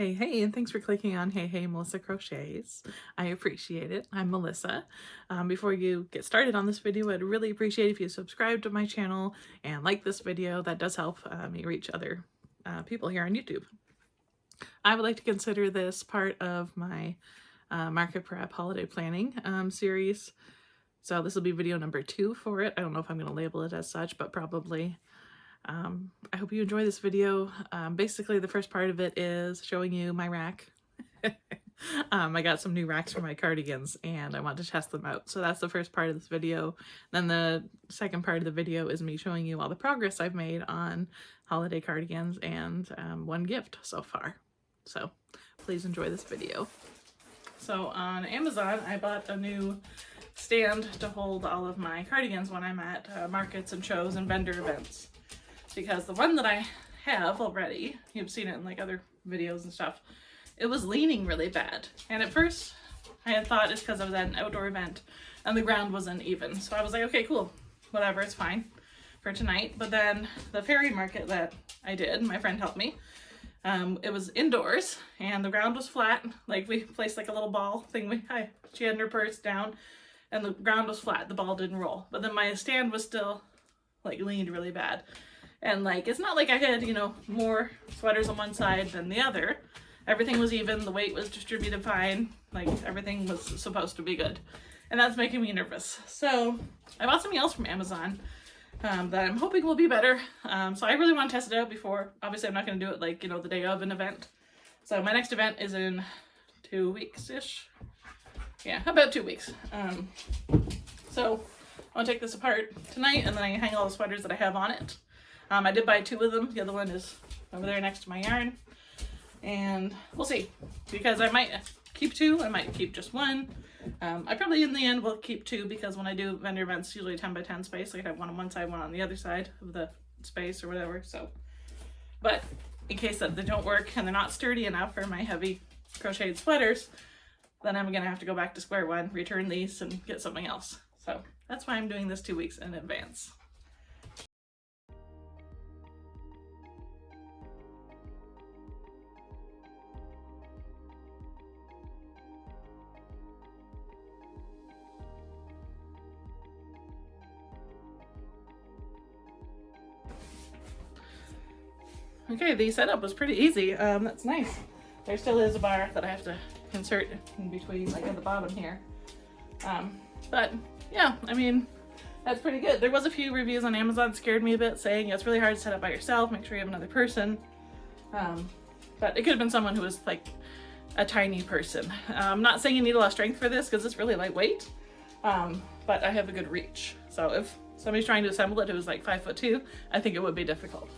Hey, and thanks for clicking on Hey, Melissa Crochets. I appreciate it. I'm Melissa. Before you get started on this video, I'd really appreciate if you subscribe to my channel and like this video. That does help me reach other people here on YouTube. I would like to consider this part of my market prep holiday planning series. So this will be video number 2 for it. I don't know if I'm going to label it as such, but probably. I hope you enjoy this video. Basically, the first part of it is showing you my rack. I got some new racks for my cardigans and I want to test them out. So that's the first part of this video. Then the second part of the video is me showing you all the progress I've made on holiday cardigans and one gift so far. So please enjoy this video. So on Amazon, I bought a new stand to hold all of my cardigans when I'm at markets and shows and vendor events. Because the one that I have already, you've seen it in like other videos and stuff, it was leaning really bad. And at first I had thought it's because I was at an outdoor event and the ground wasn't even. So I was like, okay, cool, whatever, it's fine for tonight. But then the fairy market that I did, my friend helped me, it was indoors and the ground was flat. Like we placed like a little ball thing, she had her purse down and the ground was flat, the ball didn't roll. But then my stand was still like leaned really bad. And like, it's not like I had, you know, more sweaters on one side than the other. Everything was even, the weight was distributed fine, like everything was supposed to be good. And that's making me nervous. So I bought something else from Amazon that I'm hoping will be better. So I really want to test it out before, obviously I'm not going to do it like, you know, the day of an event. So my next event is in 2 weeks-ish. Yeah, about 2 weeks. So I'll take this apart tonight and then I hang all the sweaters that I have on it. I did buy 2 of them. The other one is over there next to my yarn. And we'll see. Because I might keep 2. I might keep just 1. I probably in the end will keep 2 because when I do vendor events, usually 10 by 10 space. Like I have one on one side, one on the other side of the space or whatever. So, but in case that they don't work and they're not sturdy enough for my heavy crocheted sweaters, then I'm going to have to go back to square one, return these, and get something else. So that's why I'm doing this 2 weeks in advance. Okay, the setup was pretty easy. That's nice. There still is a bar that I have to insert in between, like at the bottom here. But yeah, I mean, that's pretty good. There was a few reviews on Amazon that scared me a bit, saying it's really hard to set up by yourself, make sure you have another person. But it could have been someone who was like a tiny person. I'm not saying you need a lot of strength for this because it's really lightweight, but I have a good reach. So if somebody's trying to assemble it who was like 5'2", I think it would be difficult.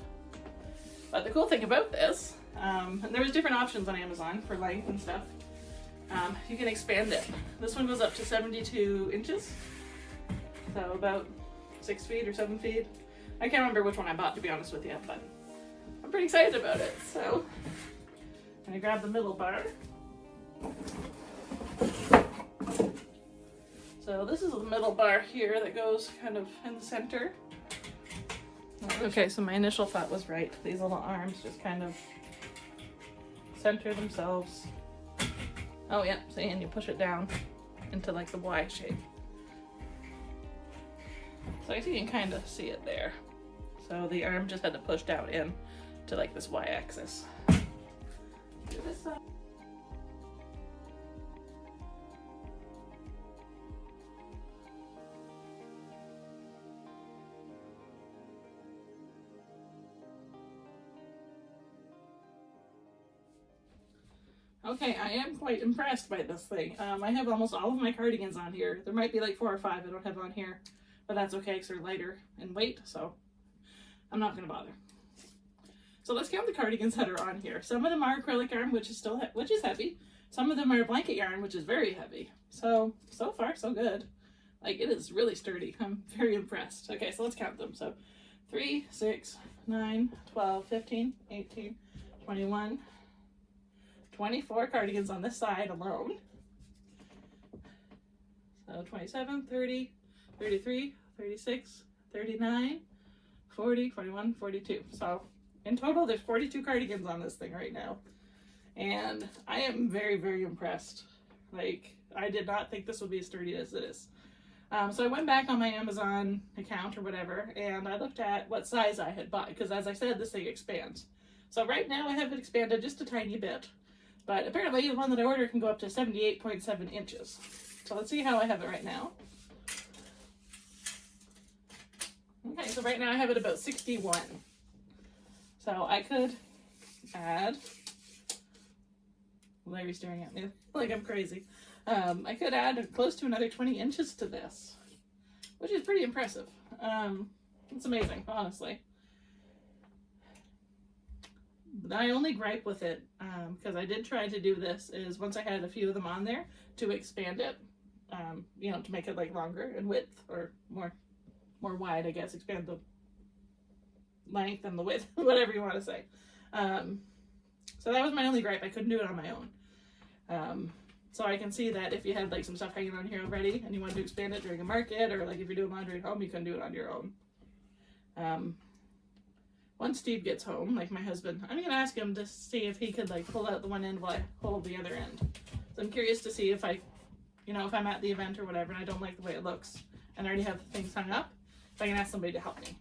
But the cool thing about this, and there was different options on Amazon for length and stuff, you can expand it. This one goes up to 72 inches, so about 6 feet or 7 feet. I can't remember which one I bought, to be honest with you, but I'm pretty excited about it. So I'm gonna grab the middle bar. So this is the middle bar here that goes kind of in the center. Okay, so my initial thought was right. These little arms just kind of center themselves. Oh yeah, see, and you push it down into like the Y shape. So I think you can kind of see it there. So the arm just had to push down in to like this Y axis. Do this side. Okay, I am quite impressed by this thing. I have almost all of my cardigans on here. There might be like 4 or 5 I don't have on here, but that's okay because they're lighter in weight, so I'm not going to bother. So let's count the cardigans that are on here. Some of them are acrylic yarn, which is heavy. Some of them are blanket yarn, which is very heavy. So far, so good. Like, it is really sturdy. I'm very impressed. Okay, so let's count them. So 3, 6, 9, 12, 15, 18, 21, 24 cardigans on this side alone. So 27, 30, 33, 36, 39, 40, 41, 42. So in total, there's 42 cardigans on this thing right now. and I am very, very impressed. Like, I did not think this would be as sturdy as it is. So I went back on my Amazon account or whatever, and I looked at what size I had bought, because as I said, this thing expands. So right now I have it expanded just a tiny bit, but apparently the one that I ordered can go up to 78.7 inches. So let's see how I have it right now. Okay, so right now I have it about 61. So I could add, Larry's staring at me like I'm crazy. I could add close to another 20 inches to this, which is pretty impressive. It's amazing, honestly. My only gripe with it, because I did try to do this, is once I had a few of them on there, to expand it, you know, to make it like longer in width, or more wide, I guess, expand the length and the width, whatever you want to say. So that was my only gripe. I couldn't do it on my own. So I can see that if you had like some stuff hanging on here already and you wanted to expand it during a market, or like if you're doing laundry at home, you couldn't do it on your own. Once Steve gets home, like my husband, I'm gonna ask him to see if he could like pull out the one end while I hold the other end. So I'm curious to see if I, you know, if I'm at the event or whatever and I don't like the way it looks and I already have things hung up, if I can ask somebody to help me.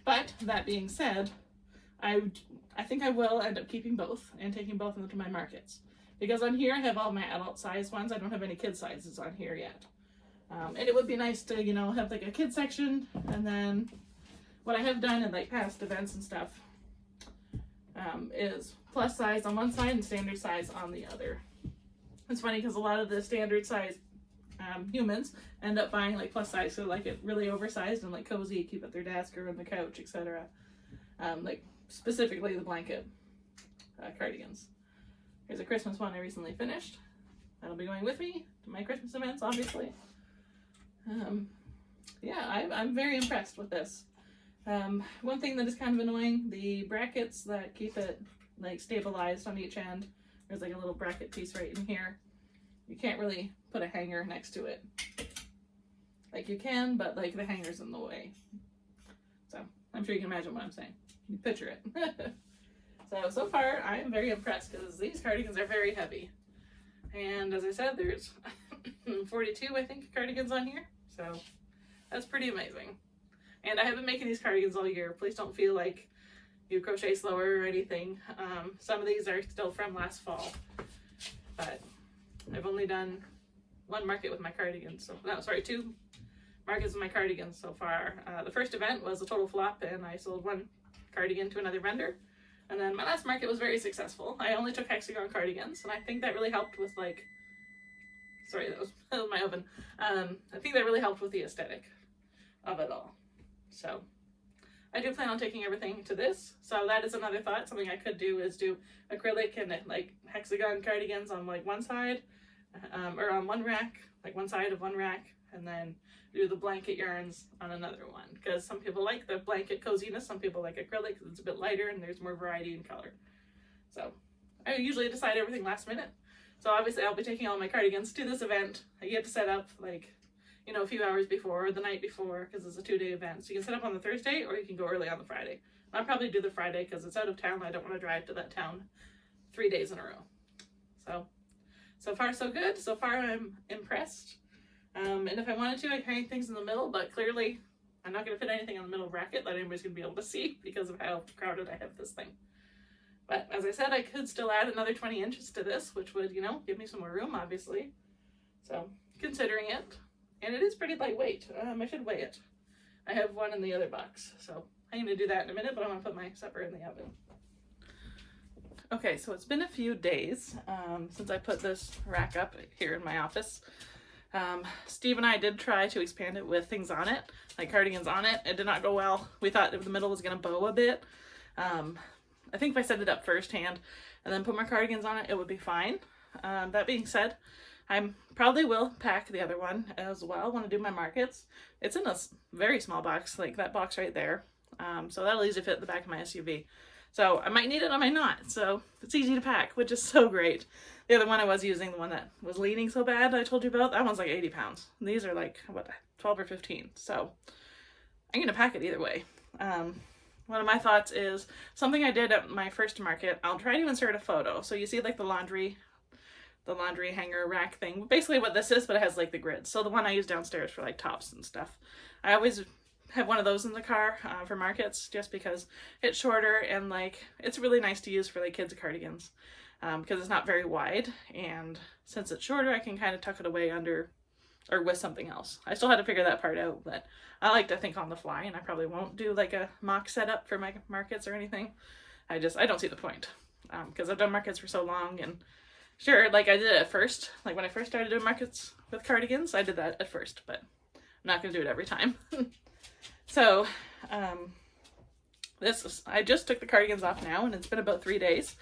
But that being said, I think I will end up keeping both and taking both of them to my markets. Because on here I have all my adult size ones. I don't have any kid sizes on here yet. And it would be nice to, you know, have like a kid section, and then what I have done in like past events and stuff is plus size on one side and standard size on the other. It's funny because a lot of the standard size humans end up buying like plus size, so like it really oversized and like cozy, keep at their desk or on the couch, etc. Like specifically the blanket cardigans. Here's a Christmas one I recently finished. That'll be going with me to my Christmas events, obviously. Yeah, I'm very impressed with this. One thing that is kind of annoying, the brackets that keep it like stabilized on each end. There's like a little bracket piece right in here. You can't really put a hanger next to it. Like you can, but like the hanger's in the way. So I'm sure you can imagine what I'm saying. You picture it. So far I am very impressed because these cardigans are very heavy. And as I said, there's 42, I think, cardigans on here. So that's pretty amazing. And I have been making these cardigans all year. Please don't feel like you crochet slower or anything. Some of these are still from last fall. But I've only done one market with my cardigans. So, no, sorry, 2 markets with my cardigans so far. The first event was a total flop and I sold one cardigan to another vendor. And then my last market was very successful. I only took hexagon cardigans, and I think that really helped with like, sorry, that was my oven. I think that really helped with the aesthetic of it all. So I do plan on taking everything to this. So that is another thought. Something I could do is do acrylic and like hexagon cardigans on like one side, or on one rack, like one side of one rack, and then do the blanket yarns on another one, because some people like the blanket coziness, some people like acrylic because it's a bit lighter and there's more variety in color. So I usually decide everything last minute. So obviously I'll be taking all my cardigans to this event. I get to set up like, you know, a few hours before or the night before, because it's a 2-day event. So you can set up on the Thursday or you can go early on the Friday. I'll probably do the Friday because it's out of town. I don't want to drive to that town 3 days in a row. So far so good. So far I'm impressed. And if I wanted to, I could hang things in the middle, but clearly I'm not going to fit anything on the middle bracket that anybody's going to be able to see because of how crowded I have this thing. But as I said, I could still add another 20 inches to this, which would, you know, give me some more room, obviously. So considering it, and it is pretty lightweight. I should weigh it. I have one in the other box, so I'm going to do that in a minute, but I'm going to put my supper in the oven. Okay, so it's been a few days since I put this rack up here in my office. Steve and I did try to expand it with things on it, like cardigans on it. It did not go well. We thought if the middle was going to bow a bit. I think if I set it up firsthand and then put my cardigans on it, it would be fine. That being said, I probably will pack the other one as well when I do my markets. It's in a very small box, like that box right there. So that'll easily fit in the back of my SUV. So I might need it, I might not. So it's easy to pack, which is so great. The other one I was using, the one that was leaning so bad I told you about, that one's like 80 pounds. These are like, what, 12 or 15. So I'm going to pack it either way. one of my thoughts is something I did at my first market. I'll try to insert a photo. So you see like the laundry hanger rack thing. Basically what this is, but it has like the grids. So the one I use downstairs for like tops and stuff. I always have one of those in the car for markets just because it's shorter and like it's really nice to use for like kids' cardigans because it's not very wide, and since it's shorter I can kind of tuck it away under or with something else. I still had to figure that part out, but I like to think on the fly, and I probably won't do like a mock setup for my markets or anything. I don't see the point because I've done markets for so long, and sure, like I did it at first, like when I first started doing markets with cardigans, I did that at first, but I'm not going to do it every time. So, I just took the cardigans off now, and it's been about 3 days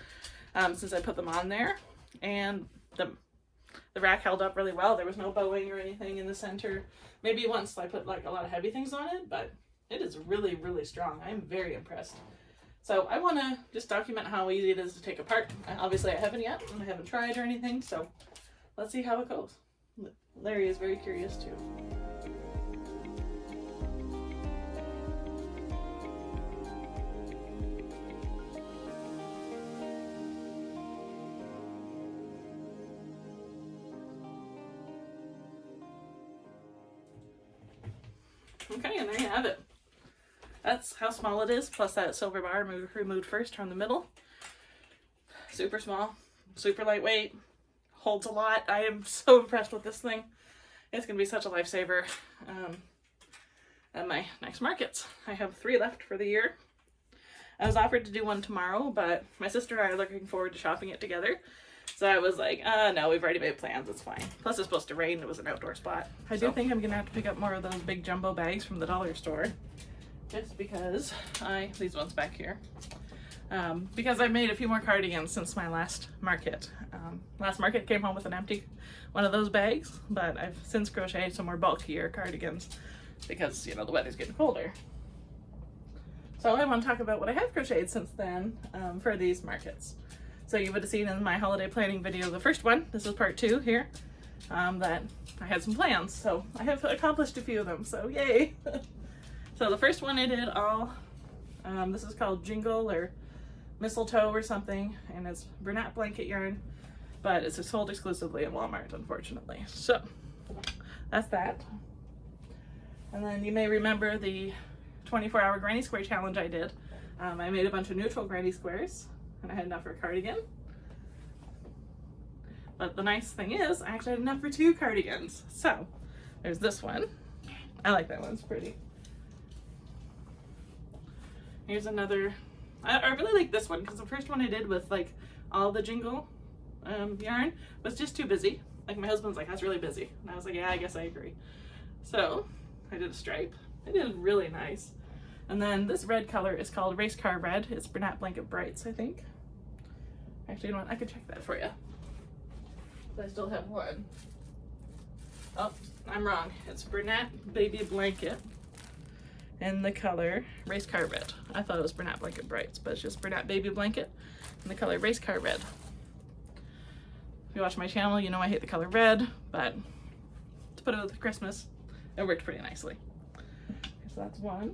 since I put them on there, and the rack held up really well. There was no bowing or anything in the center. Maybe once I put like a lot of heavy things on it, but it is really, really strong. I'm very impressed. So I want to just document how easy it is to take apart. Obviously I haven't yet, and I haven't tried or anything, so let's see how it goes. Larry is very curious too. Okay, and there you have it. That's how small it is, plus that silver bar removed first from the middle. Super small, super lightweight, holds a lot. I am so impressed with this thing. It's going to be such a lifesaver at my next markets. I have 3 left for the year. I was offered to do one tomorrow, but my sister and I are looking forward to shopping it together. So I was like, no, we've already made plans, it's fine. Plus it's supposed to rain, it was an outdoor spot. I do think I'm going to have to pick up more of those big jumbo bags from the dollar store. Just because these ones back here. Because I've made a few more cardigans since my last market. Last market came home with an empty one of those bags, but I've since crocheted some more bulkier cardigans because, you know, the weather's getting colder. So I want to talk about what I have crocheted since then for these markets. So you would have seen in my holiday planning video, the first one, this is part 2 here, that I had some plans. So I have accomplished a few of them, so yay! So the first one I did all, this is called Jingle or Mistletoe or something, and it's Bernat blanket yarn, but it's sold exclusively at Walmart, unfortunately. So that's that. And then you may remember the 24-hour granny square challenge I did. I made a bunch of neutral granny squares, and I had enough for a cardigan. But the nice thing is, I actually had enough for 2 cardigans. So there's this one. I like that one, it's pretty. Here's another. I really like this one because the first one I did with like all the Jingle yarn was just too busy. Like my husband's like, that's really busy. And I was like, yeah, I guess I agree. So I did a stripe. It is really nice. And then this red color is called Race Car Red. It's Bernat Blanket Brights, I think. Actually, you know what? I could check that for you. But I still have one. Oh, I'm wrong. It's Bernat Baby Blanket in the color Race Car Red. I thought it was Bernat Blanket Brights, but it's just Bernat Baby Blanket in the color Race Car Red. If you watch my channel, you know I hate the color red, but to put it with Christmas, it worked pretty nicely. So that's one.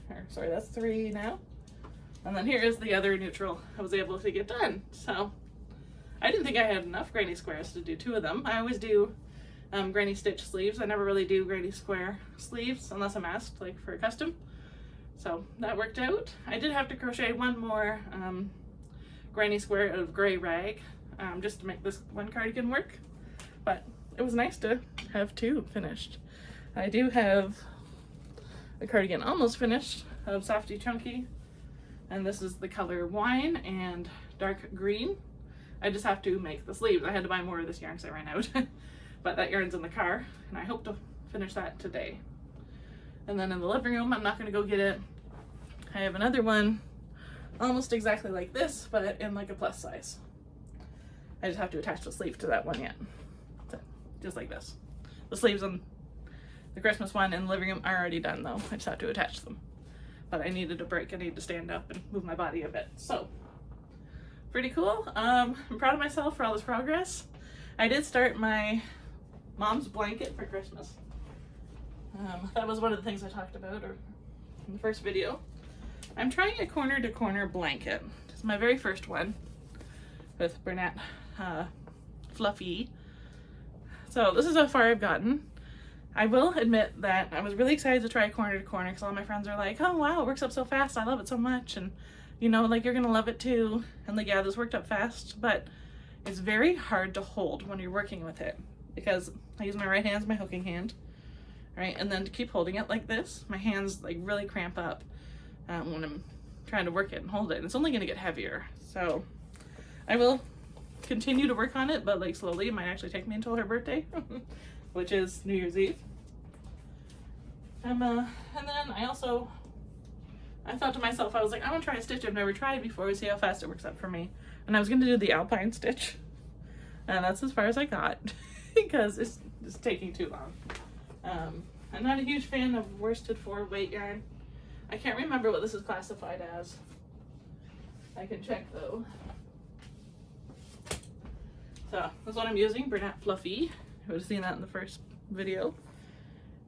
Or, sorry, that's 3 now. And then here is the other neutral I was able to get done. So I didn't think I had enough granny squares to do 2 of them. I always do granny stitch sleeves. I never really do granny square sleeves unless I'm asked, like for a custom. So that worked out. I did have to crochet one more granny square out of gray rag just to make this one cardigan work. But it was nice to have 2 finished. I do have a cardigan almost finished of Softy Chunky, and this is the color Wine and Dark Green. I just have to make the sleeves. I had to buy more of this yarn because I ran out. But that yarn's in the car, and I hope to finish that today. And then in the living room, I'm not going to go get it. I have another one almost exactly like this, but in like a plus size. I just have to attach the sleeve to that one yet. So, just like this. The sleeves on the Christmas one in the living room are already done though. I just have to attach them. But I needed a break. I need to stand up and move my body a bit. So, pretty cool. I'm proud of myself for all this progress. I did start my mom's blanket for Christmas. That was one of the things I talked about in the first video. I'm trying a corner to corner blanket. It's my very first one with Bernat Fluffy. So this is how far I've gotten. I will admit that I was really excited to try corner to corner because all my friends are like, oh wow, it works up so fast, I love it so much, and you know, like, you're gonna love it too. And like, yeah, this worked up fast, but it's very hard to hold when you're working with it because I use my right hand as my hooking hand, right? And then to keep holding it like this, my hands like really cramp up when I'm trying to work it and hold it. And it's only gonna get heavier. So I will continue to work on it, but like slowly. It might actually take me until her birthday, which is New Year's Eve. And then I thought to myself, I was like, I want to try a stitch I've never tried before and see how fast it works up for me. And I was going to do the alpine stitch. And that's as far as I got because it's taking too long. I'm not a huge fan of worsted for weight yarn. I can't remember what this is classified as. I can check though. So that's what I'm using, Bernat Fluffy. You would have seen that in the first video.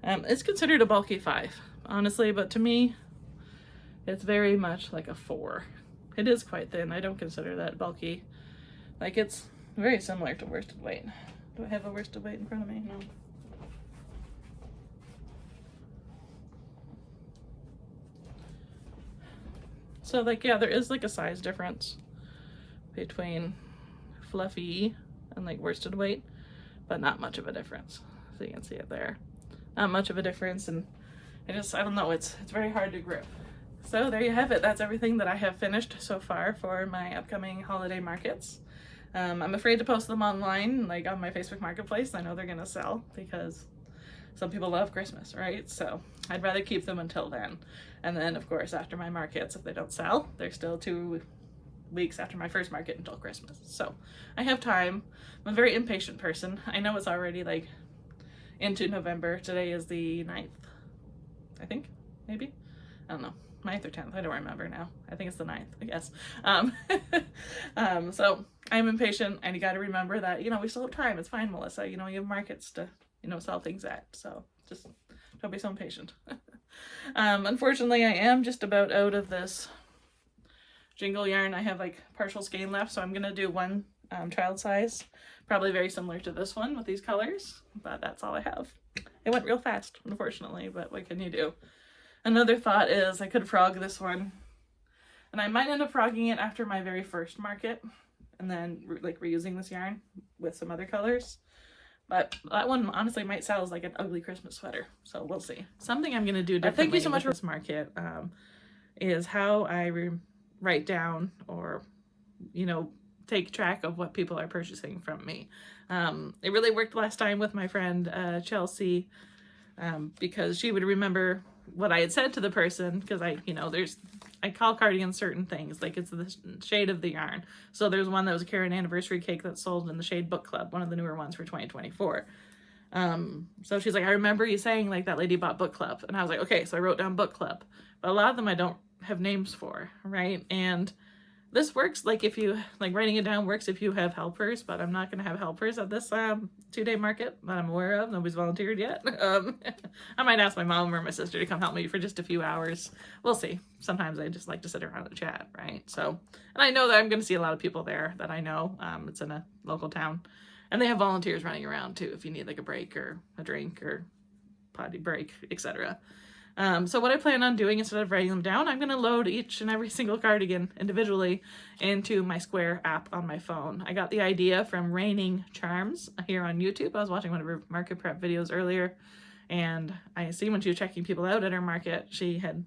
It's considered a bulky 5, honestly, but to me, it's very much like a 4. It is quite thin. I don't consider that bulky. Like, it's very similar to worsted weight. Do I have a worsted weight in front of me? No. So like, yeah, there is like a size difference between Fluffy and like worsted weight, but not much of a difference. So you can see it there. Not much of a difference, and I don't know, it's very hard to grip. So there you have it. That's everything that I have finished so far for my upcoming holiday markets. I'm afraid to post them online, like on my Facebook Marketplace. I know they're gonna sell because some people love Christmas, right? So I'd rather keep them until then. And then of course after my markets, if they don't sell, they're still 2 weeks after my first market until Christmas. So I have time. I'm a very impatient person. I know it's already like into November. Today is the 9th, I think, maybe? I don't know, 9th or 10th, I don't remember now. I think it's the 9th, I guess. So I'm impatient, and you got to remember that, you know, we still have time. It's fine, Melissa. You know, you have markets to, you know, sell things at. So just don't be so impatient. Unfortunately, I am just about out of this jingle yarn. I have like partial skein left, so I'm gonna do one child size, probably very similar to this one with these colors, but that's all I have. It went real fast, unfortunately, but what can you do? Another thought is I could frog this one, and I might end up frogging it after my very first market, and then like reusing this yarn with some other colors. But that one honestly might sell as like an ugly Christmas sweater, so we'll see. Something I'm gonna do differently. Thank you so much for this market. Is how I write down or, you know, take track of what people are purchasing from me. It really worked last time with my friend Chelsea, because she would remember what I had said to the person, because I call cardigans certain things, like it's the shade of the yarn. So there's one that was a Karen anniversary cake that sold in the shade Book Club, one of the newer ones for 2024. So she's like, I remember you saying like that lady bought Book Club, and I was like, okay, so I wrote down Book Club, but a lot of them I don't have names for, right? And this works, like if you, like writing it down works if you have helpers, but I'm not going to have helpers at this 2-day market that I'm aware of. Nobody's volunteered yet. I might ask my mom or my sister to come help me for just a few hours. We'll see. Sometimes I just like to sit around and chat, right? So, and I know that I'm going to see a lot of people there that I know. It's in a local town, and they have volunteers running around too if you need like a break or a drink or potty break, etc. So what I plan on doing, instead of writing them down, I'm going to load each and every single cardigan individually into my Square app on my phone. I got the idea from Raining Charms here on YouTube. I was watching one of her market prep videos earlier, and I see when she was checking people out at her market, she had,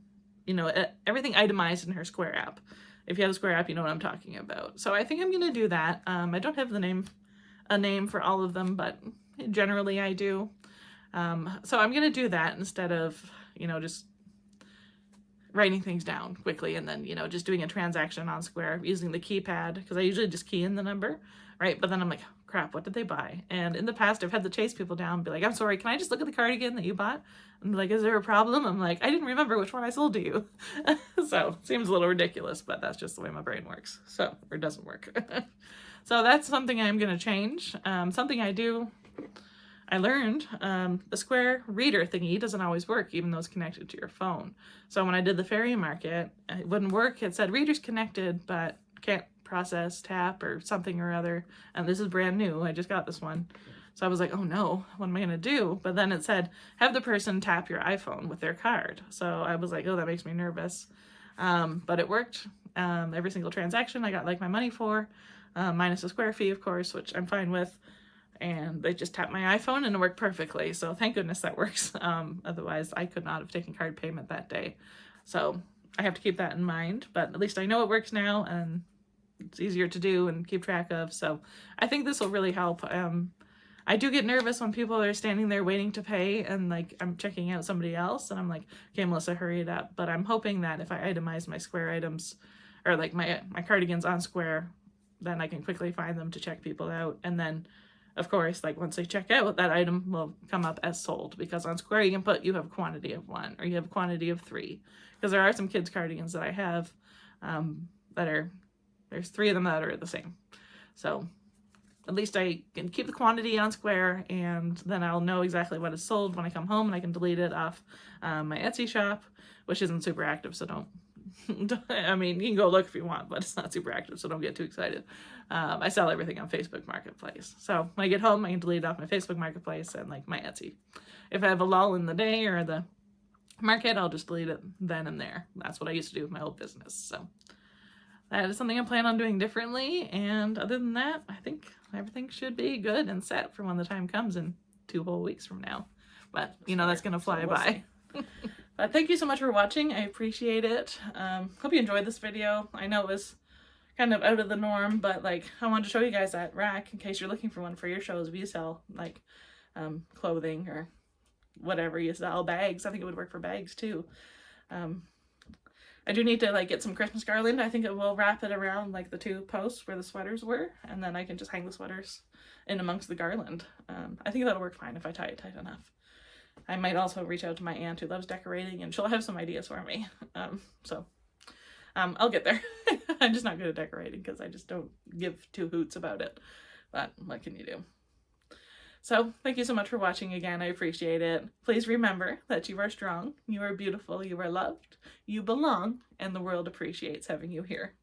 you know, everything itemized in her Square app. If you have a Square app, you know what I'm talking about. So I think I'm going to do that. I don't have a name for all of them, but generally I do. So I'm going to do that instead of, you know, just writing things down quickly and then, you know, just doing a transaction on Square using the keypad, because I usually just key in the number, right? But then I'm like, crap, what did they buy? And in the past, I've had to chase people down and be like, I'm sorry, can I just look at the cardigan that you bought? And like, is there a problem? I'm like, I didn't remember which one I sold to you. So it seems a little ridiculous, but that's just the way my brain works. So, or doesn't work. So that's something I'm going to change. Something I do I learned the square reader thingy doesn't always work, even though it's connected to your phone. So when I did the fairy market, it wouldn't work. It said reader's connected, but can't process, tap, or something or other. And this is brand new. I just got this one. So I was like, oh no, what am I going to do? But then it said, have the person tap your iPhone with their card. So I was like, oh, that makes me nervous. But it worked. Every single transaction I got like my money for, minus a square fee, of course, which I'm fine with. And they just tapped my iPhone and it worked perfectly. So thank goodness that works. Otherwise, I could not have taken card payment that day. So I have to keep that in mind. But at least I know it works now and it's easier to do and keep track of. So I think this will really help. I do get nervous when people are standing there waiting to pay and like I'm checking out somebody else and I'm like, okay, Melissa, hurry it up. But I'm hoping that if I itemize my square items or like my cardigans on square, then I can quickly find them to check people out. And then of course, like once they check out, that item will come up as sold, because on square you can put you have a quantity of 1 or you have a quantity of 3, because there are some kids cardigans that I have that are, there's 3 of them that are the same. So at least I can keep the quantity on square, and then I'll know exactly what is sold when I come home, and I can delete it off my Etsy shop, which isn't super active, so don't. I mean, you can go look if you want, but it's not super active, so don't get too excited. I sell everything on Facebook Marketplace. So when I get home, I can delete it off my Facebook Marketplace and like my Etsy. If I have a lull in the day or the market, I'll just delete it then and there. That's what I used to do with my old business. So that is something I plan on doing differently. And other than that, I think everything should be good and set for when the time comes in 2 whole weeks from now. But, you know, that's going to fly by. But thank you so much for watching. I appreciate it. Hope you enjoyed this video. I know it was kind of out of the norm, but like I wanted to show you guys that rack in case you're looking for one for your shows. If you sell like clothing or whatever you sell, bags. I think it would work for bags too. I do need to like get some Christmas garland. I think it will wrap it around like the 2 posts where the sweaters were, and then I can just hang the sweaters in amongst the garland. I think that'll work fine if I tie it tight enough. I might also reach out to my aunt who loves decorating, and she'll have some ideas for me. I'll get there. I'm just not good at decorating because I just don't give 2 hoots about it. But what can you do? So thank you so much for watching again. I appreciate it. Please remember that you are strong, you are beautiful, you are loved, you belong, and the world appreciates having you here.